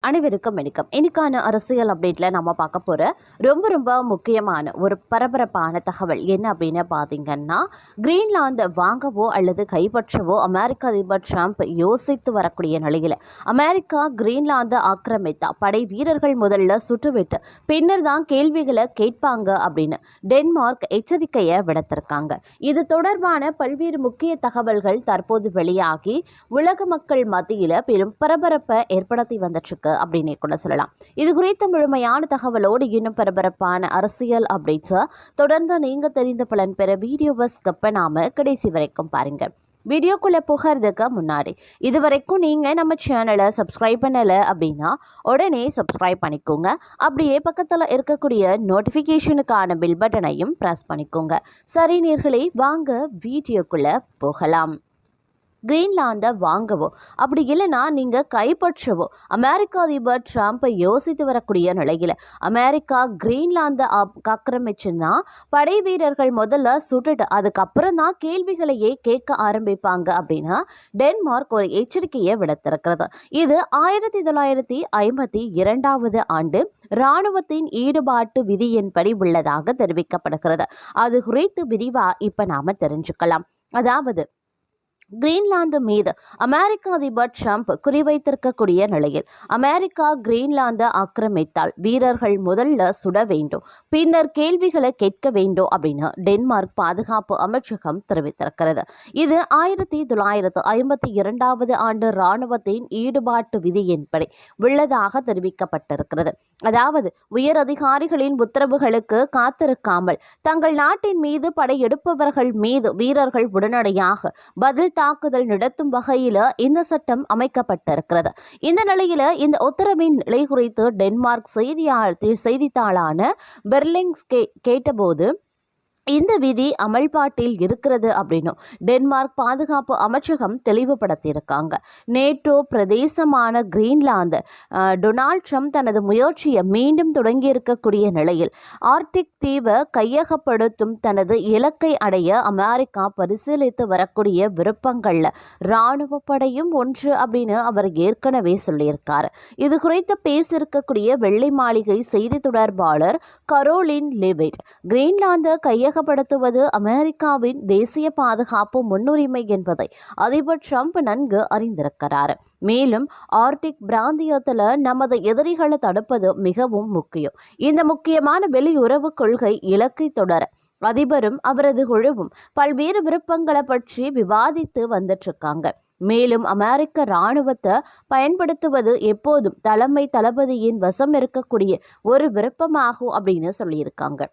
அனைவருக்கும் வணக்கம். இன்னைக்கான அரசியல் அப்டேட்ல நம்ம பார்க்க போற ரொம்ப முக்கியமான ஒரு பரபரப்பான தகவல் என்ன அப்படின்னு பார்த்தீங்கன்னா, கிரீன்லாந்து வாங்கவோ அல்லது கைப்பற்றவோ அமெரிக்க அதிபர் ட்ரம்ப் யோசித்து வரக்கூடிய நிலையில் அமெரிக்கா கிரீன்லாந்து ஆக்கிரமித்தா படை வீரர்கள் முதல்ல சுட்டுவிட்டு பின்னர் தான் கேள்விகளை கேட்பாங்க அப்படின்னு டென்மார்க் எச்சரிக்கையை விடுத்திருக்காங்க. இது தொடர்பான பல்வேறு முக்கிய தகவல்கள் தற்போது வெளியாகி உலக மக்கள் மத்தியில் பெரும் பரபரப்பை ஏற்படுத்தி வந்துட்டு அப்படின்னே கூட சொல்லலாம். இது குறித்த முழுமையான தகவலோடு இன்னும் பரபரப்பான அரசியல் அப்டேட்ஸை தொடர்ந்து நீங்க தெரிந்த பலன் பெற வீடியோவை ஸ்கிப் பண்ணாம கடைசி வரைக்கும் பாருங்க. வீடியோக்குள்ள போகிறதுக்கு முன்னாடி இதுவரைக்கும் நீங்க நம்ம சேனலை சப்ஸ்கிரைப் பண்ணல அப்படின்னா உடனே சப்ஸ்கிரைப் பண்ணிக்கோங்க. அப்படியே பக்கத்துல இருக்கக்கூடிய நோட்டிபிகேஷனுக்கான பெல் பட்டனையும் பிரஸ் பண்ணிக்கோங்க. சரி நேயர்களே, வாங்க வீடியோக்குள்ள போகலாம். கிரீன்லாந்தை வாங்கவோ அப்படி இல்லைன்னா நீங்கள் கைப்பற்றவோ அமெரிக்க அதிபர் ட்ரம்ப்பை யோசித்து வரக்கூடிய நிலையில் அமெரிக்கா கிரீன்லாந்தை ஆக்கிரமிச்சுன்னா படை வீரர்கள் முதல்ல சுட்டுட்டு அதுக்கப்புறம் தான் கேள்விகளையே கேட்க ஆரம்பிப்பாங்க அப்படின்னு டென்மார்க் ஒரு எச்சரிக்கையை விடுத்திருக்கிறது. இது 1952 ஆண்டு இராணுவத்தின் ஈடுபாட்டு விதியின்படி உள்ளதாக தெரிவிக்கப்படுகிறது. அது குறித்து விரிவா இப்ப நாம தெரிஞ்சுக்கலாம். அதாவது கிரீன்லாந்து மீது அமெரிக்க அதிபர் ட்ரம்ப் குறிவைத்திருக்கக்கூடிய நிலையில் அமெரிக்கா கிரீன்லாந்து ஆக்கிரமித்தால் வீரர்கள் முதல்ல சுட வேண்டும், பின்னர் கேள்விகளை கேட்க வேண்டும் அப்படின்னு டென்மார்க் பாதுகாப்பு அமைச்சகம் தெரிவித்திருக்கிறது. இது 1952 ஆண்டு இராணுவத்தின் ஈடுபாட்டு விதியின்படி உள்ளதாக தெரிவிக்கப்பட்டிருக்கிறது. அதாவது உயர் அதிகாரிகளின் உத்தரவுகளுக்கு காத்திருக்காமல் தங்கள் நாட்டின் மீது படையெடுப்பவர்கள் மீது வீரர்கள் உடனடியாக பதில் தாக்குதல் நடத்தும் வகையில இந்த சட்டம் அமைக்கப்பட்டிருக்கிறது. இந்த நிலையில இந்த உத்தரவின் நிலை குறித்து டென்மார்க் செய்தித்தாளான பெர்லிங்ஸ் கேட்டபோது இந்த விதி அமல்பாட்டில் இருக்கிறது அப்படின்னு டென்மார்க் பாதுகாப்பு அமைச்சகம் தெளிவுபடுத்தியிருக்காங்க. நேட்டோ பிரதேசமான கிரீன்லாந்து டொனால்ட் ட்ரம்ப் தனது முயற்சியை மீண்டும் தொடங்கியிருக்கக்கூடிய நிலையில் ஆர்டிக் தீவை கையகப்படுத்தும் தனது இலக்கை அடைய அமெரிக்கா பரிசீலித்து வரக்கூடிய விருப்பங்கள்ல இராணுவ படையும் ஒன்று அப்படின்னு அவர் ஏற்கனவே சொல்லியிருக்காரு. இது குறித்து பேசியிருக்கக்கூடிய வெள்ளை மாளிகை செய்தி தொடர்பாளர் கரோலின் லிவிட், கிரீன்லாந்து கையகப்படுத்துவது அமெரிக்காவின் தேசிய பாதுகாப்பு முன்னுரிமை என்பதை அதிபர் ட்ரம்ப் நன்கு அறிந்திருக்கிறார். மேலும் ஆர்டிக் பிராந்தியத்தில் நமது எதிரிகளை தடுப்பது மிகவும் முக்கியம். இந்த முக்கியமான வெளியுறவு கொள்கை இலக்கை தொடர அதிபரும் அவரது குழுவும் பல்வேறு விருப்பங்களை பற்றி விவாதித்து வந்துட்டு இருக்காங்க. மேலும் அமெரிக்க இராணுவத்தை பயன்படுத்துவது எப்போதும் தலைமை தளபதியின் வசம் இருக்கக்கூடிய ஒரு விருப்பமாகும் அப்படின்னு சொல்லியிருக்காங்க.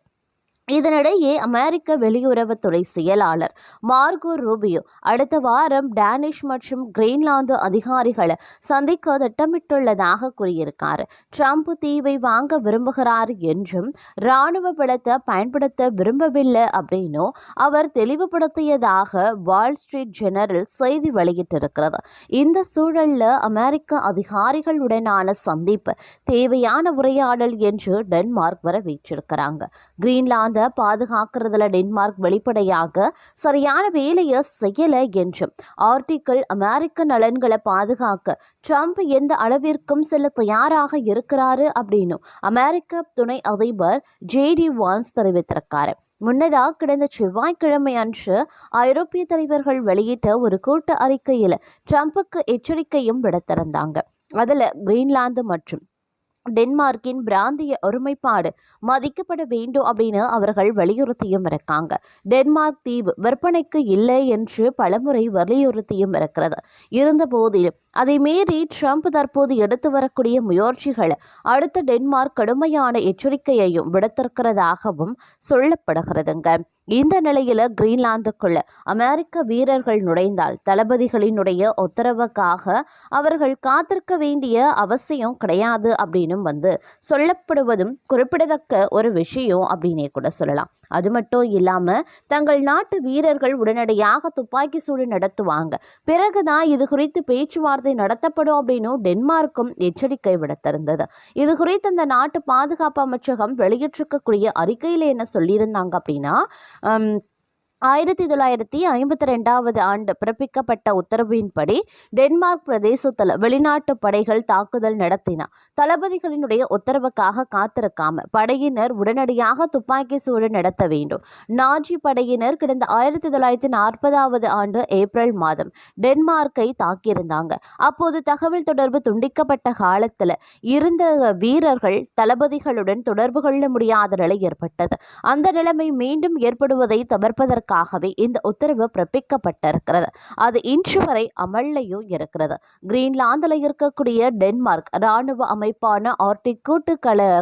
இதனிடையே அமெரிக்க வெளியுறவுத்துறை செயலாளர் மார்கோ ரூபியோ அடுத்த வாரம் டேனிஷ் மற்றும் கிரீன்லாந்து அதிகாரிகளை சந்திக்க திட்டமிட்டுள்ளதாக கூறியிருக்கார். ட்ரம்ப் தீவை வாங்க விரும்புகிறார் என்றும் இராணுவ பலத்தை பயன்படுத்த விரும்பவில்லை அப்படின்னும் அவர் தெளிவுபடுத்தியதாக வால் ஸ்ட்ரீட் ஜெர்னல் செய்தி வெளியிட்டிருக்கிறது. இந்த சூழல்ல அமெரிக்க அதிகாரிகளுடனான சந்திப்பு தேவையான உரையாடல் என்று டென்மார்க் வரவேற்றிருக்கிறாங்க. கிரீன்லாந்து பாதுகாக்கிறதுல டென்மார்க் வெளிப்படையாக சரியான வேலையை செய்யல என்றும் ஆர்டிக்கிள் அமெரிக்க நலன்களை பாதுகாக்க ட்ரம்ப் எந்த அளவிற்கும் செல்ல தயாராக இருக்கிறாரு அப்படின்னு அமெரிக்க துணை அதிபர் ஜேடி வான்ஸ் தெரிவித்திருக்காரு. முன்னதாக கடந்த செவ்வாய்க்கிழமை அன்று ஐரோப்பிய தலைவர்கள் வெளியிட்ட ஒரு கூட்ட அறிக்கையில் ட்ரம்புக்கு எச்சரிக்கையும் விடுத்திருந்தாங்க. அதுல கிரீன்லாந்து மற்றும் டென்மார்க்கின் பிராந்திய ஒருமைப்பாடு மதிக்கப்பட வேண்டும் அப்படின்னு அவர்கள் வலியுறுத்தியும் இருக்காங்க. டென்மார்க் தீவு விற்பனைக்கு இல்லை என்று பலமுறை வலியுறுத்தியும் இருக்கிறது. இருந்த போதிலும் அதை மீறி ட்ரம்ப் தற்போது எடுத்து வரக்கூடிய முயற்சிகளை அடுத்த டென்மார்க் கடுமையான எச்சரிக்கையையும் விடுத்திருக்கிறதாகவும் சொல்லப்படுகிறதுங்க. இந்த நிலையில கிரீன்லாந்துக்குள்ள அமெரிக்க வீரர்கள் நுழைந்தால் தளபதிகளினுடைய உத்தரவுக்காக அவர்கள் காத்திருக்க வேண்டிய அவசியம் கிடையாது அப்படின்னு சொல்லப்படுவதும் குறிப்பிடத்தக்க ஒரு விஷயம் அப்படின்னே கூட சொல்லலாம். அது மட்டும் இல்லாம தங்கள் நாட்டு வீரர்கள் உடனடியாக துப்பாக்கி சூடு நடத்துவாங்க, பிறகுதான் இது குறித்து பேச்சுவார்த்தை நடத்தப்படும் அப்படின்னு டென்மார்க்கும் எச்சரிக்கை விடுத்திருந்தது. இது குறித்து அந்த நாட்டு பாதுகாப்பு அமைச்சகம் வெளியிட்டிருக்கக்கூடிய அறிக்கையில என்ன சொல்லியிருந்தாங்க அப்படின்னா, 1952 ஆண்டு பிறப்பிக்கப்பட்ட உத்தரவின்படி டென்மார்க் பிரதேசத்தில் வெளிநாட்டு படைகள் தாக்குதல் நடத்தின. தளபதிகளினுடைய உத்தரவுக்காக காத்திருக்காம படையினர் உடனடியாக துப்பாக்கி சூடு நடத்த வேண்டும். நாஜி படையினர் கடந்த 1940 ஆண்டு ஏப்ரல் மாதம் டென்மார்க்கை தாக்கியிருந்தாங்க. அப்போது தகவல் தொடர்பு துண்டிக்கப்பட்ட காலத்தில் இருந்த வீரர்கள் தளபதிகளுடன் தொடர்பு கொள்ள முடியாத நிலை ஏற்பட்டது. அந்த நிலைமை மீண்டும் ஏற்படுவதை தவிர்ப்பதற்காகவே இந்த உத்தரவு பிறப்பிக்கப்பட்டிருக்கிறது. அது இன்று வரை அமல்லையும் இருக்கிறது. கிரீன்லாந்தில் இருக்கக்கூடிய டென்மார்க் இராணுவ அமைப்பான ஆர்டிக் கூட்டு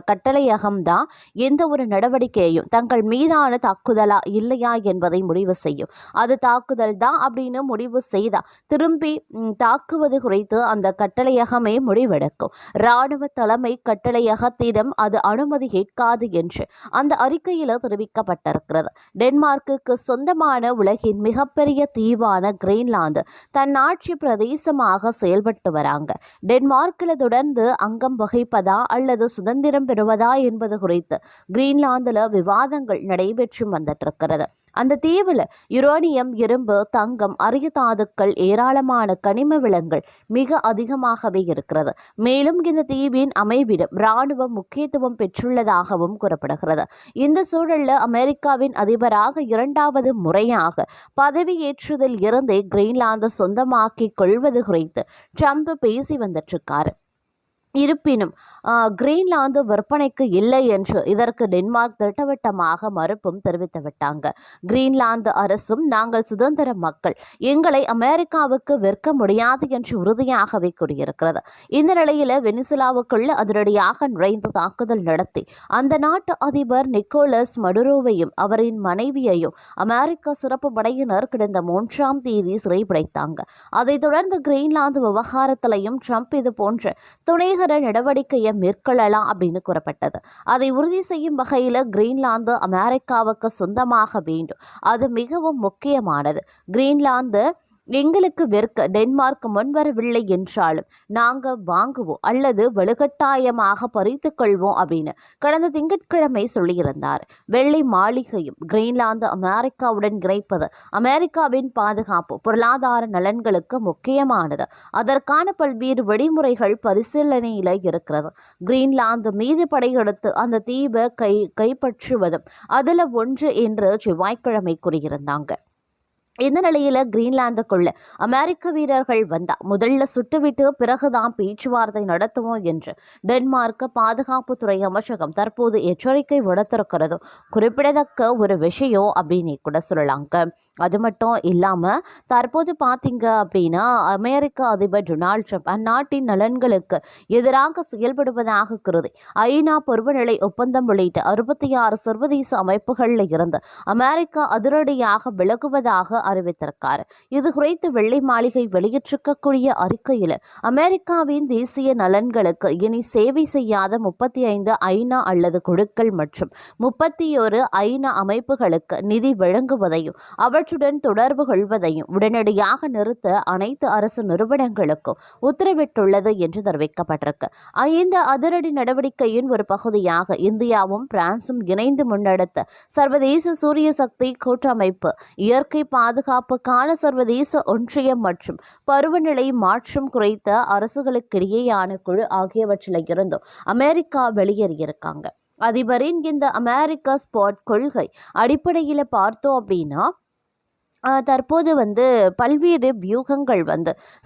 கட்டளையகம் தான் எந்த ஒரு நடவடிக்கையையும் தங்கள் மீதான தாக்குதலா இல்லையா என்பதை முடிவு செய்யும். அது தாக்குதல் தான் அப்படின்னு முடிவு செய்தா திரும்பி தாக்குவது குறித்து அந்த கட்டளையகமே முடிவெடுக்கும். இராணுவ தலைமை கட்டளையகத்திடம் அது அனுமதி கேட்காது என்று அந்த அறிக்கையில் தெரிவிக்கப்பட்டிருக்கிறது. டென்மார்க்குக்கு சொந்தமான உலகின் மிகப்பெரிய தீவான கிரீன்லாந்து தன்னாட்சி பிரதேசமாக செயல்பட்டு வராங்க. டென்மார்க்கில் தொடர்ந்து அங்கம் வகிப்பதா அல்லது சுதந்திரம் பெறுவதா என்பது குறித்து கிரீன்லாந்துல விவாதங்கள் நடைபெற்று வந்துட்டு இருக்கிறது. அந்த தீவில் யுரேனியம், இரும்பு, தங்கம், அரிய தாதுக்கள், ஏராளமான கனிம வளங்கள் மிக அதிகமாகவே இருக்கிறது. மேலும் இந்த தீவின் அமைவிடம் இராணுவ முக்கியத்துவம் பெற்றுள்ளதாகவும் கூறப்படுகிறது. இந்த சூழலில் அமெரிக்காவின் அதிபராக 2வது முறையாக பதவியேற்றதில் இருந்தே கிரீன்லாந்து சொந்தமாக்கிக் கொள்வது குறித்து ட்ரம்ப் பேசி வந்துட்டிருக்காரு. இருப்பினும் கிரீன்லாந்து விற்பனைக்கு இல்லை என்று இதற்கு டென்மார்க் திட்டவட்டமாக மறுப்பும் தெரிவித்து விட்டாங்க. கிரீன்லாந்து அரசும் நாங்கள் சுதந்திர மக்கள், எங்களை அமெரிக்காவுக்கு விற்க முடியாது என்று உறுதியாகவே கூறியிருக்கிறது. இந்த நிலையில வெனிசுலாவுக்குள்ள அதிரடியாக நுழைந்து தாக்குதல் நடத்தி அந்த நாட்டு அதிபர் நிக்கோலஸ் மடுரோவையும் அவரின் மனைவியையும் அமெரிக்க சிறப்பு படையினர் கடந்த 3ஆம் தேதி சிறைபிடித்தாங்க. அதைத் தொடர்ந்து கிரீன்லாந்து விவகாரத்திலையும் ட்ரம்ப் இது போன்ற துணை நடவடிக்கையை மேற்கொள்ளலாம் அப்படின்னு கூறப்பட்டது. அதை உறுதி செய்யும் வகையில் கிரீன்லாந்து அமெரிக்காவுக்கு சொந்தமாக வேண்டும். அது மிகவும் முக்கியமானது. கிரீன்லாந்து எங்களுக்கு விற்க டென்மார்க் முன்வரவில்லை என்றாலும் நாங்கள் வாங்குவோம் அல்லது வலுக்கட்டாயமாக பறித்து கொள்வோம் அப்படின்னு கடந்த திங்கட்கிழமை சொல்லியிருந்தார். வெள்ளை மாளிகையும் கிரீன்லாந்து அமெரிக்காவுடன் இணைப்பது அமெரிக்காவின் பாதுகாப்பு, பொருளாதார நலன்களுக்கு முக்கியமானது. அதற்கான பல்வேறு வழிமுறைகள் பரிசீலனையில் இருக்கிறது. கிரீன்லாந்து மீது படையெடுத்து அந்த தீவை கைப்பற்றுவதும் அதில் ஒன்று என்று செவ்வாய்க்கிழமை கூறியிருந்தாங்க. இந்த நிலையில கிரீன்லாந்துக்குள்ள அமெரிக்க வீரர்கள் வந்தா முதல்ல சுட்டுவிட்டு பிறகுதான் பேச்சுவார்த்தை நடத்துவோம் என்று டென்மார்க் பாதுகாப்புத்துறை அமைச்சகம் தற்போது எச்சரிக்கை விடுத்திருக்கிறதும் குறிப்பிடத்தக்க ஒரு விஷயம் அப்படின்னு கூட சொல்லலாங்க. அது மட்டும் இல்லாம தற்போது பார்த்தீங்க அப்படின்னா அமெரிக்க அதிபர் டொனால்ட் ட்ரம்ப் அந்நாட்டின் நலன்களுக்கு எதிராக செயல்படுவதாக கருதி ஐநா பருவநிலை ஒப்பந்தம் உள்ளிட்ட 66 சர்வதேச அமைப்புகளில் இருந்து அமெரிக்கா அதிரடியாக விலகுவதாக அறிவித்திருக்கார். இது குறித்து வெள்ளை மாளிகை வெளியிட்டிருக்கக்கூடிய அறிக்கையில் அமெரிக்காவின் தேசிய நலன்களுக்கு இனி சேவை செய்யாத 35 ஐநா அல்லது குழுக்கள் மற்றும் 31 ஐநா அமைப்புகளுக்கு நிதி வழங்குவதையும் அவற்றுடன் தொடர்பு கொள்வதையும் உடனடியாக நிறுத்த அனைத்து அரசு நிறுவனங்களுக்கும் உத்தரவிட்டுள்ளது என்று தெரிவிக்கப்பட்டிருக்கு. இந்த அதிரடி நடவடிக்கையின் ஒரு பகுதியாக இந்தியாவும் பிரான்சும் இணைந்து முன்னெடுத்த சர்வதேச சூரிய சக்தி கூட்டமைப்பு, இயற்கை பாதுகாப்புக்கான சர்வதேச ஒன்றியம் மற்றும் பருவநிலை மாற்றம் குறித்த அரசுகளுக்கிடையேயான குழு ஆகியவற்றில் இருந்தும் அமெரிக்கா வெளியேறியிருக்காங்க. அதிபரின் இந்த அமெரிக்கா ஸ்பாட் கொள்கை அடிப்படையில் பார்த்தோம் அப்படின்னா தற்போது பல்வேறு வியூகங்கள்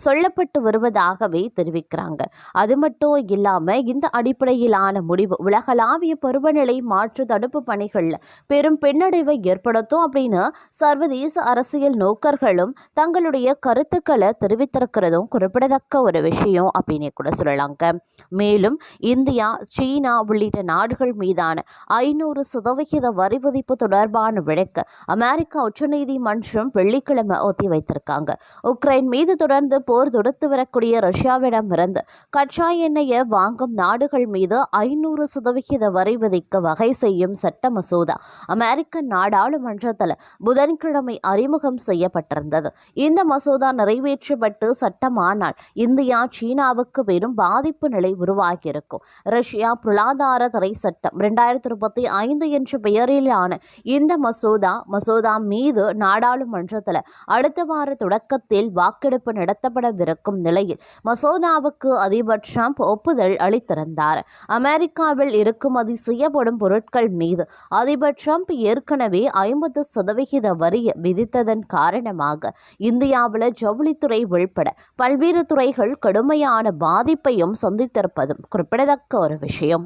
சொல்லப்பட்டு வருவதாகவே தெரிவிக்கிறாங்க. அது மட்டும் இல்லாமல் இந்த அடிப்படையிலான முடிவு உலகளாவிய பருவநிலை மாற்று தடுப்பு பணிகளில் பெரும் பின்னடைவை ஏற்படுத்தும் அப்படின்னு சர்வதேச அரசியல் நோக்கர்களும் தங்களுடைய கருத்துக்களை தெரிவித்திருக்கிறதும் குறிப்பிடத்தக்க ஒரு விஷயம் அப்படின்னு கூட சொல்லலாங்க. மேலும் இந்தியா, சீனா உள்ளிட்ட நாடுகள் மீதான 500% வரி விதிப்பு தொடர்பான வழக்கு அமெரிக்கா உச்சநீதிமன்றம் ட்ரம்ப் வெள்ளிக்கிழமை ஒத்தி வைத்திருக்காங்க. உக்ரைன் மீது தொடர்ந்து போர் தொடுத்து வரக்கூடிய ரஷ்யாவிடமிருந்து கச்சா எண்ணெயை வாங்கும் நாடுகள் மீது 500% வரி விதிக்க வகை செய்யும் சட்ட மசோதா அமெரிக்க நாடாளுமன்றத்தில் புதன்கிழமை அறிமுகம் செய்யப்பட்டிருந்தது. இந்த மசோதா நிறைவேற்றப்பட்டு சட்டமானால் இந்தியா சீனாவுக்கு பெரும் பாதிப்பு நிலை உருவாகியிருக்கும். ரஷ்யா பொருளாதார தடை சட்டம் 2025 என்ற பெயரிலான இந்த மசோதா மீது நாடாளுமன்றத்தில் அடுத்த வார தொடக்கத்தில் வாக்கெடுப்பு நடத்தப்படவிருக்கும் நிலையில் மசோதாவுக்கு அதிபர் ட்ரம்ப் ஒப்புதல் அளித்திருந்தார். அமெரிக்காவில் இறக்குமதி செய்யப்படும் பொருட்கள் மீது அதிபர் ட்ரம்ப் ஏற்கனவே 50% வரி விதித்ததன் காரணமாக இந்தியாவில் ஜவுளித்துறை உள்பட பல்வேறு துறைகள் கடுமையான பாதிப்பையும் சந்தித்திருப்பதும் குறிப்பிடத்தக்க ஒரு விஷயம்.